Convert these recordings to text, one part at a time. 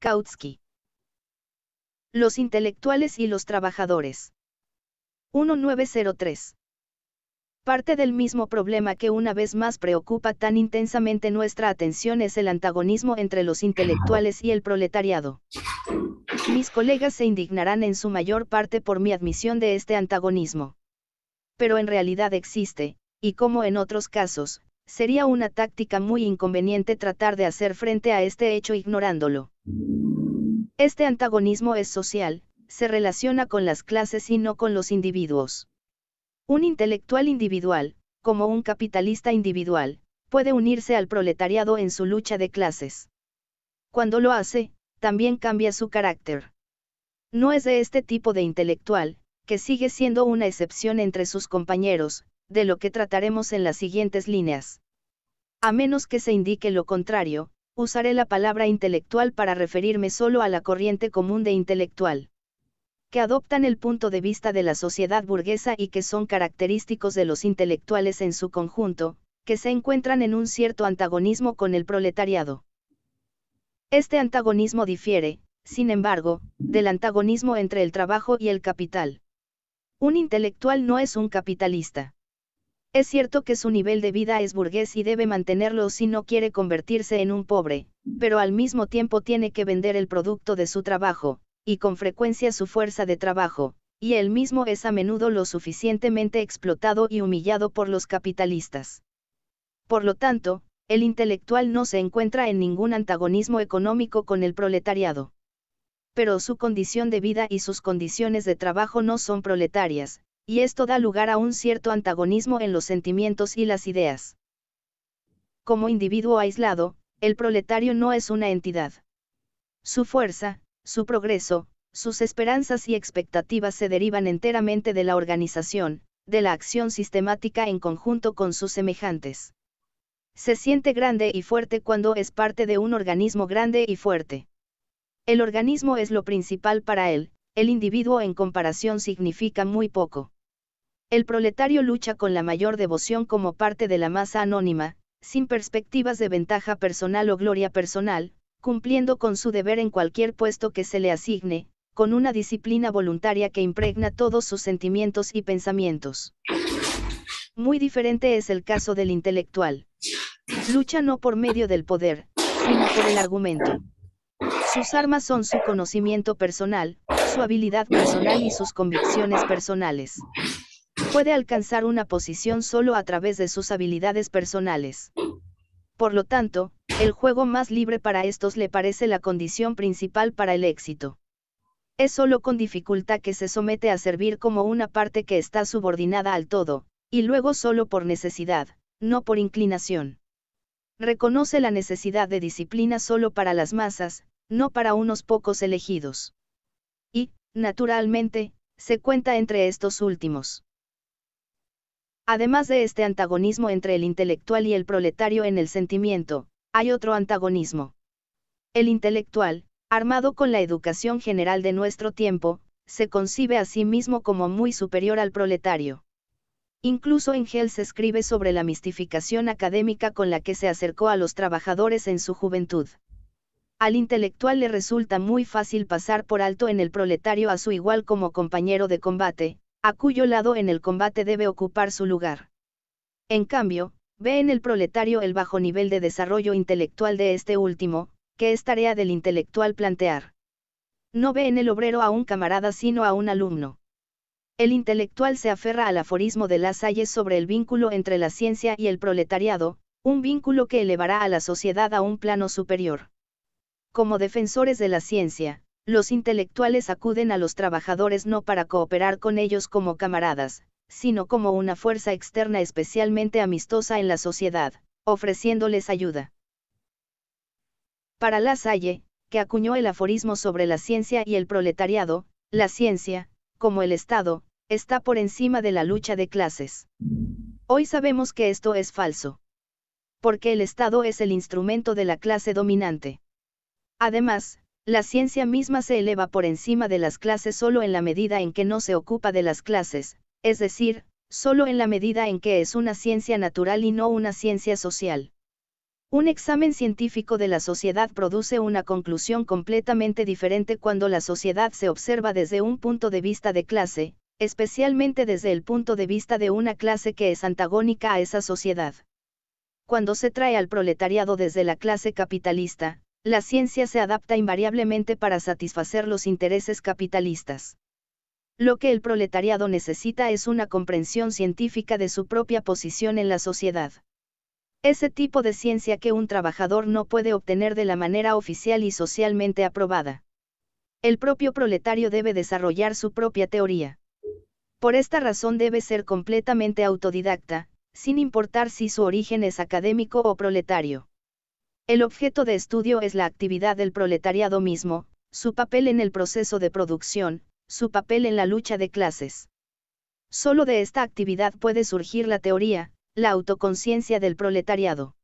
Kautsky. Los intelectuales y los trabajadores. 1903. Parte del mismo problema que una vez más preocupa tan intensamente nuestra atención es el antagonismo entre los intelectuales y el proletariado. Mis colegas se indignarán en su mayor parte por mi admisión de este antagonismo. Pero en realidad existe, y como en otros casos, sería una táctica muy inconveniente tratar de hacer frente a este hecho ignorándolo. Este antagonismo es social, se relaciona con las clases y no con los individuos. Un intelectual individual, como un capitalista individual, puede unirse al proletariado en su lucha de clases. Cuando lo hace, también cambia su carácter. No es de este tipo de intelectual, que sigue siendo una excepción entre sus compañeros, de lo que trataremos en las siguientes líneas. A menos que se indique lo contrario, usaré la palabra intelectual para referirme solo a la corriente común de intelectual, que adoptan el punto de vista de la sociedad burguesa y que son característicos de los intelectuales en su conjunto, que se encuentran en un cierto antagonismo con el proletariado. Este antagonismo difiere, sin embargo, del antagonismo entre el trabajo y el capital. Un intelectual no es un capitalista. Es cierto que su nivel de vida es burgués y debe mantenerlo si no quiere convertirse en un pobre, pero al mismo tiempo tiene que vender el producto de su trabajo, y con frecuencia su fuerza de trabajo, y él mismo es a menudo lo suficientemente explotado y humillado por los capitalistas. Por lo tanto, el intelectual no se encuentra en ningún antagonismo económico con el proletariado. Pero su condición de vida y sus condiciones de trabajo no son proletarias, y esto da lugar a un cierto antagonismo en los sentimientos y las ideas. Como individuo aislado, el proletario no es una entidad. Su fuerza, su progreso, sus esperanzas y expectativas se derivan enteramente de la organización, de la acción sistemática en conjunto con sus semejantes. Se siente grande y fuerte cuando es parte de un organismo grande y fuerte. El organismo es lo principal para él, el individuo en comparación significa muy poco. El proletario lucha con la mayor devoción como parte de la masa anónima, sin perspectivas de ventaja personal o gloria personal, cumpliendo con su deber en cualquier puesto que se le asigne, con una disciplina voluntaria que impregna todos sus sentimientos y pensamientos. Muy diferente es el caso del intelectual. Lucha no por medio del poder, sino por el argumento. Sus armas son su conocimiento personal, su habilidad personal y sus convicciones personales. Puede alcanzar una posición solo a través de sus habilidades personales. Por lo tanto, el juego más libre para estos le parece la condición principal para el éxito. Es solo con dificultad que se somete a servir como una parte que está subordinada al todo, y luego solo por necesidad, no por inclinación. Reconoce la necesidad de disciplina solo para las masas, no para unos pocos elegidos. Y, naturalmente, se cuenta entre estos últimos. Además de este antagonismo entre el intelectual y el proletario en el sentimiento, hay otro antagonismo. El intelectual, armado con la educación general de nuestro tiempo, se concibe a sí mismo como muy superior al proletario. Incluso Engels escribe sobre la mistificación académica con la que se acercó a los trabajadores en su juventud. Al intelectual le resulta muy fácil pasar por alto en el proletario a su igual como compañero de combate, a cuyo lado en el combate debe ocupar su lugar. En cambio, ve en el proletario el bajo nivel de desarrollo intelectual de este último, que es tarea del intelectual plantear. No ve en el obrero a un camarada sino a un alumno. El intelectual se aferra al aforismo de Lassalle sobre el vínculo entre la ciencia y el proletariado, un vínculo que elevará a la sociedad a un plano superior. Como defensores de la ciencia, los intelectuales acuden a los trabajadores no para cooperar con ellos como camaradas, sino como una fuerza externa especialmente amistosa en la sociedad, ofreciéndoles ayuda. Para Lassalle, que acuñó el aforismo sobre la ciencia y el proletariado, la ciencia, como el Estado, está por encima de la lucha de clases. Hoy sabemos que esto es falso. Porque el Estado es el instrumento de la clase dominante. Además, la ciencia misma se eleva por encima de las clases solo en la medida en que no se ocupa de las clases, es decir, solo en la medida en que es una ciencia natural y no una ciencia social. Un examen científico de la sociedad produce una conclusión completamente diferente cuando la sociedad se observa desde un punto de vista de clase, especialmente desde el punto de vista de una clase que es antagónica a esa sociedad. Cuando se trae al proletariado desde la clase capitalista, la ciencia se adapta invariablemente para satisfacer los intereses capitalistas. Lo que el proletariado necesita es una comprensión científica de su propia posición en la sociedad. Ese tipo de ciencia que un trabajador no puede obtener de la manera oficial y socialmente aprobada. El propio proletario debe desarrollar su propia teoría. Por esta razón debe ser completamente autodidacta, sin importar si su origen es académico o proletario. El objeto de estudio es la actividad del proletariado mismo, su papel en el proceso de producción, su papel en la lucha de clases. Solo de esta actividad puede surgir la teoría, la autoconciencia del proletariado.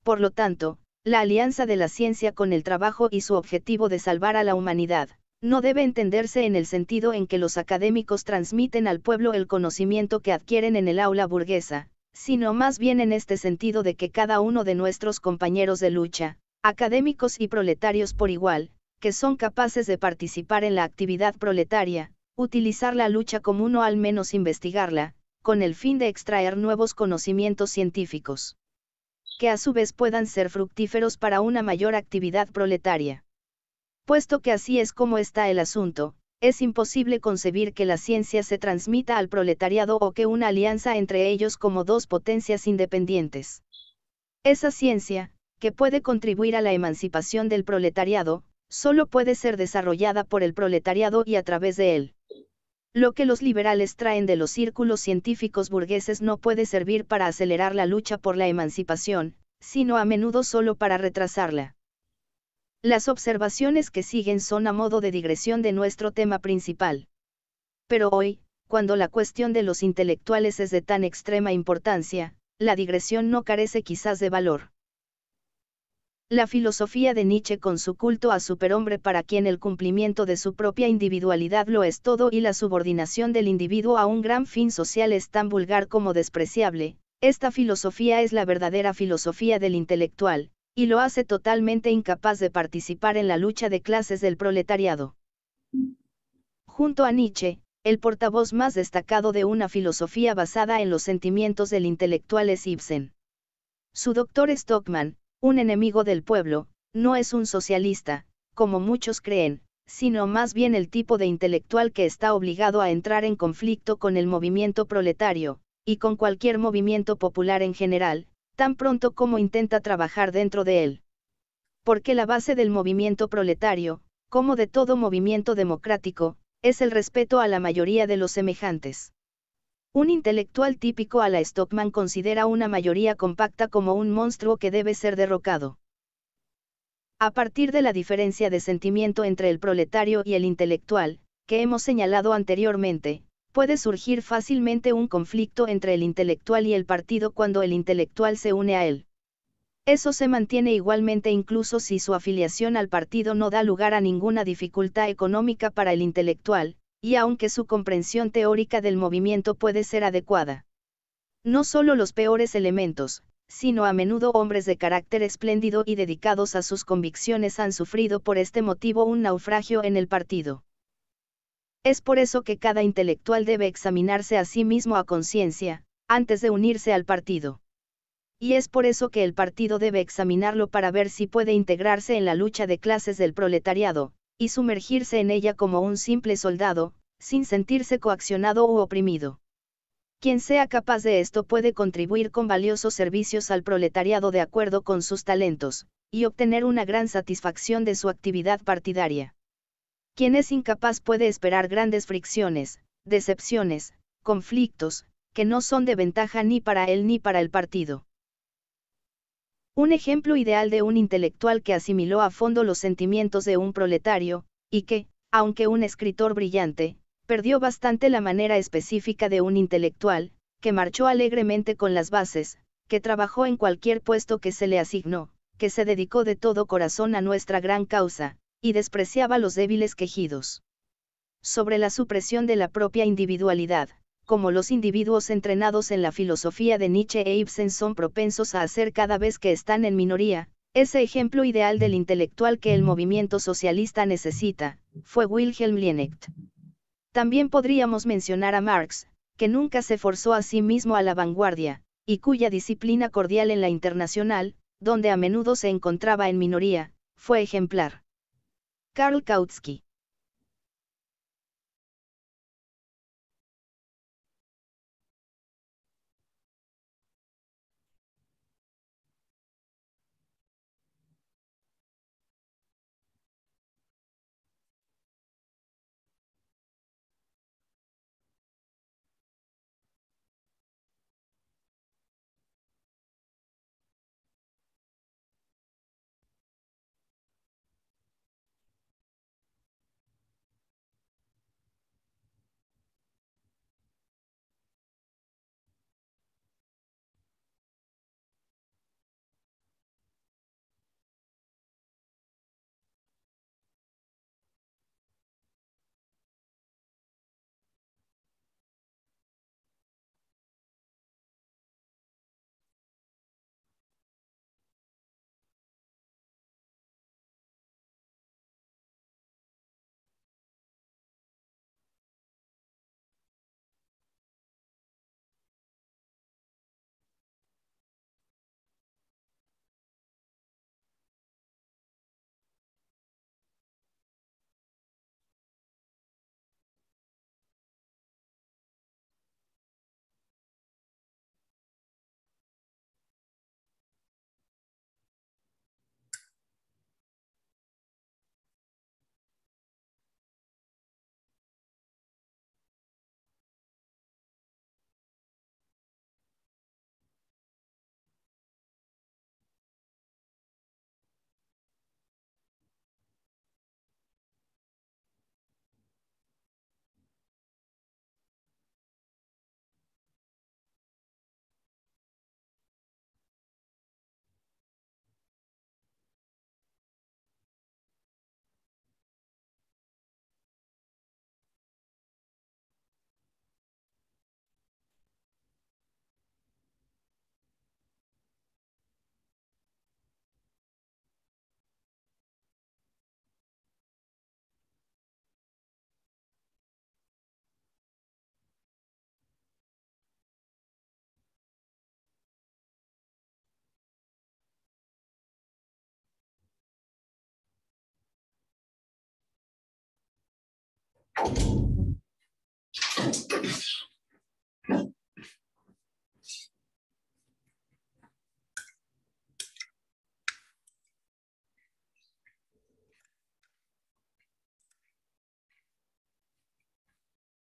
Por lo tanto, la alianza de la ciencia con el trabajo y su objetivo de salvar a la humanidad, no debe entenderse en el sentido en que los académicos transmiten al pueblo el conocimiento que adquieren en el aula burguesa, sino más bien en este sentido de que cada uno de nuestros compañeros de lucha, académicos y proletarios por igual, que son capaces de participar en la actividad proletaria, utilizar la lucha común o al menos investigarla, con el fin de extraer nuevos conocimientos científicos, que a su vez puedan ser fructíferos para una mayor actividad proletaria. Puesto que así es como está el asunto, es imposible concebir que la ciencia se transmita al proletariado o que una alianza entre ellos como dos potencias independientes. Esa ciencia, que puede contribuir a la emancipación del proletariado, solo puede ser desarrollada por el proletariado y a través de él. Lo que los liberales traen de los círculos científicos burgueses no puede servir para acelerar la lucha por la emancipación, sino a menudo solo para retrasarla. Las observaciones que siguen son a modo de digresión de nuestro tema principal. Pero hoy, cuando la cuestión de los intelectuales es de tan extrema importancia, la digresión no carece quizás de valor. La filosofía de Nietzsche con su culto a superhombre para quien el cumplimiento de su propia individualidad lo es todo y la subordinación del individuo a un gran fin social es tan vulgar como despreciable, esta filosofía es la verdadera filosofía del intelectual, y lo hace totalmente incapaz de participar en la lucha de clases del proletariado. Junto a Nietzsche, el portavoz más destacado de una filosofía basada en los sentimientos del intelectual es Ibsen. Su doctor Stockman, un enemigo del pueblo, no es un socialista, como muchos creen, sino más bien el tipo de intelectual que está obligado a entrar en conflicto con el movimiento proletario, y con cualquier movimiento popular en general, tan pronto como intenta trabajar dentro de él. Porque la base del movimiento proletario, como de todo movimiento democrático, es el respeto a la mayoría de los semejantes. Un intelectual típico a la Stockman considera una mayoría compacta como un monstruo que debe ser derrocado. A partir de la diferencia de sentimiento entre el proletario y el intelectual, que hemos señalado anteriormente, puede surgir fácilmente un conflicto entre el intelectual y el partido cuando el intelectual se une a él. Eso se mantiene igualmente incluso si su afiliación al partido no da lugar a ninguna dificultad económica para el intelectual, y aunque su comprensión teórica del movimiento puede ser adecuada. No solo los peores elementos, sino a menudo hombres de carácter espléndido y dedicados a sus convicciones han sufrido por este motivo un naufragio en el partido. Es por eso que cada intelectual debe examinarse a sí mismo a conciencia, antes de unirse al partido. Y es por eso que el partido debe examinarlo para ver si puede integrarse en la lucha de clases del proletariado, y sumergirse en ella como un simple soldado, sin sentirse coaccionado u oprimido. Quien sea capaz de esto puede contribuir con valiosos servicios al proletariado de acuerdo con sus talentos, y obtener una gran satisfacción de su actividad partidaria. Quien es incapaz puede esperar grandes fricciones, decepciones, conflictos, que no son de ventaja ni para él ni para el partido. Un ejemplo ideal de un intelectual que asimiló a fondo los sentimientos de un proletario, y que, aunque un escritor brillante, perdió bastante la manera específica de un intelectual, que marchó alegremente con las bases, que trabajó en cualquier puesto que se le asignó, que se dedicó de todo corazón a nuestra gran causa, y despreciaba los débiles quejidos sobre la supresión de la propia individualidad, como los individuos entrenados en la filosofía de Nietzsche e Ibsen son propensos a hacer cada vez que están en minoría, ese ejemplo ideal del intelectual que el movimiento socialista necesita, fue Wilhelm Liebknecht. También podríamos mencionar a Marx, que nunca se forzó a sí mismo a la vanguardia, y cuya disciplina cordial en la internacional, donde a menudo se encontraba en minoría, fue ejemplar. Karl Kautsky.